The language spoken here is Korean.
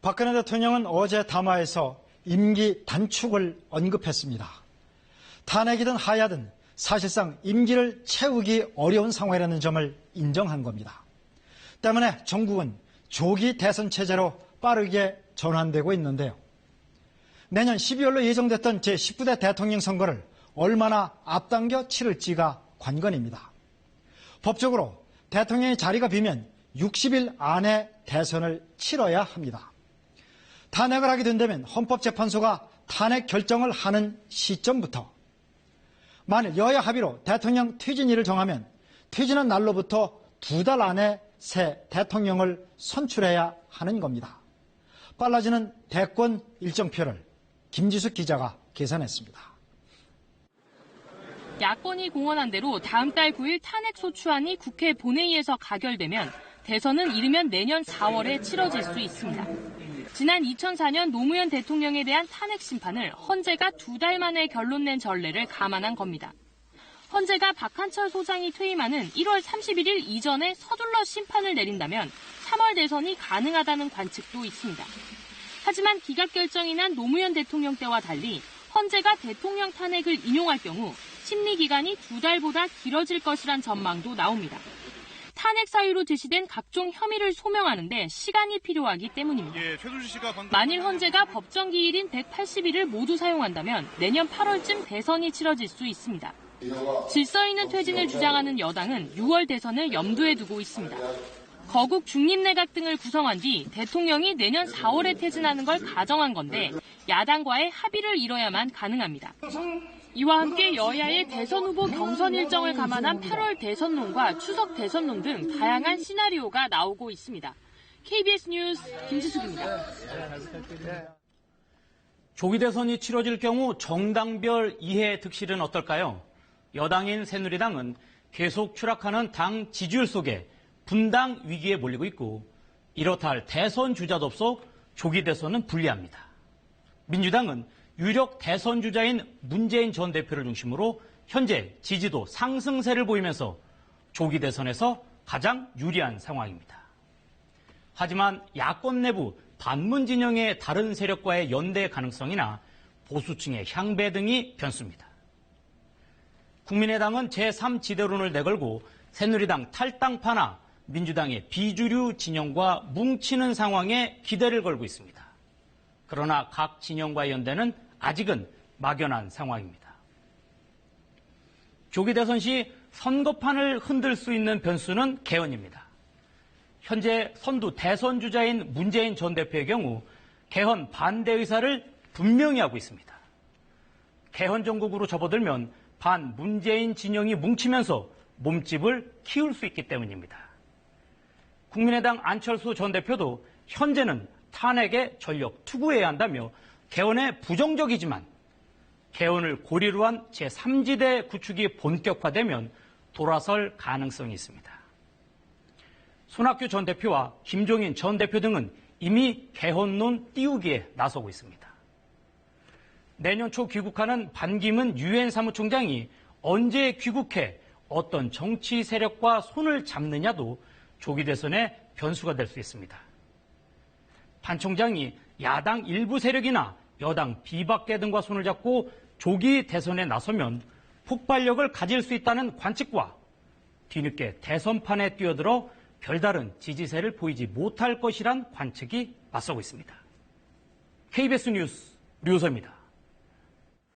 박근혜 대통령은 어제 담화에서 임기 단축을 언급했습니다. 탄핵이든 하야든 사실상 임기를 채우기 어려운 상황이라는 점을 인정한 겁니다. 때문에 정국은 조기 대선 체제로 빠르게 전환되고 있는데요. 내년 12월로 예정됐던 제19대 대통령 선거를 얼마나 앞당겨 치를지가 관건입니다. 법적으로 대통령의 자리가 비면 60일 안에 대선을 치러야 합니다. 탄핵을 하게 된다면 헌법재판소가 탄핵 결정을 하는 시점부터 만일 여야 합의로 대통령 퇴진일을 정하면 퇴진한 날로부터 2달 안에 새 대통령을 선출해야 하는 겁니다. 빨라지는 대권 일정표를 김지숙 기자가 계산했습니다. 야권이 공언한 대로 다음 달 9일 탄핵소추안이 국회 본회의에서 가결되면 대선은 이르면 내년 4월에 치러질 수 있습니다. 지난 2004년 노무현 대통령에 대한 탄핵 심판을 헌재가 2달 만에 결론 낸 전례를 감안한 겁니다. 헌재가 박한철 소장이 퇴임하는 1월 31일 이전에 서둘러 심판을 내린다면 3월 대선이 가능하다는 관측도 있습니다. 하지만 기각 결정이 난 노무현 대통령 때와 달리 헌재가 대통령 탄핵을 인용할 경우 심리 기간이 2달보다 길어질 것이란 전망도 나옵니다. 탄핵 사유로 제시된 각종 혐의를 소명하는데 시간이 필요하기 때문입니다. 만일 헌재가 법정 기일인 180일을 모두 사용한다면 내년 8월쯤 대선이 치러질 수 있습니다. 질서 있는 퇴진을 주장하는 여당은 6월 대선을 염두에 두고 있습니다. 거국 중립내각 등을 구성한 뒤 대통령이 내년 4월에 퇴진하는 걸 가정한 건데 야당과의 합의를 이뤄야만 가능합니다. 이와 함께 여야의 대선 후보 경선 일정을 감안한 8월 대선론과 추석 대선론 등 다양한 시나리오가 나오고 있습니다. KBS 뉴스 김지숙입니다. 조기 대선이 치러질 경우 정당별 이해 득실은 어떨까요? 여당인 새누리당은 계속 추락하는 당 지지율 속에 분당 위기에 몰리고 있고 이렇다 할 대선 주자도 없어 조기 대선은 불리합니다. 민주당은 유력 대선 주자인 문재인 전 대표를 중심으로 현재 지지도 상승세를 보이면서 조기 대선에서 가장 유리한 상황입니다. 하지만 야권 내부 반문 진영의 다른 세력과의 연대 가능성이나 보수층의 향배 등이 변수입니다. 국민의당은 제3지대론을 내걸고 새누리당 탈당파나 민주당의 비주류 진영과 뭉치는 상황에 기대를 걸고 있습니다. 그러나 각 진영과의 연대는 아직은 막연한 상황입니다. 조기 대선 시 선거판을 흔들 수 있는 변수는 개헌입니다. 현재 선두 대선 주자인 문재인 전 대표의 경우 개헌 반대 의사를 분명히 하고 있습니다. 개헌 정국으로 접어들면 반 문재인 진영이 뭉치면서 몸집을 키울 수 있기 때문입니다. 국민의당 안철수 전 대표도 현재는 탄핵에 전력 투구해야 한다며 개헌에 부정적이지만 개헌을 고리로 한 제3지대 구축이 본격화되면 돌아설 가능성이 있습니다. 손학규 전 대표와 김종인 전 대표 등은 이미 개헌론 띄우기에 나서고 있습니다. 내년 초 귀국하는 반기문 유엔 사무총장이 언제 귀국해 어떤 정치 세력과 손을 잡느냐도 조기 대선의 변수가 될 수 있습니다. 반 총장이 야당 일부 세력이나 여당 비박계 등과 손을 잡고 조기 대선에 나서면 폭발력을 가질 수 있다는 관측과 뒤늦게 대선판에 뛰어들어 별다른 지지세를 보이지 못할 것이란 관측이 맞서고 있습니다. KBS 뉴스 류호서입니다.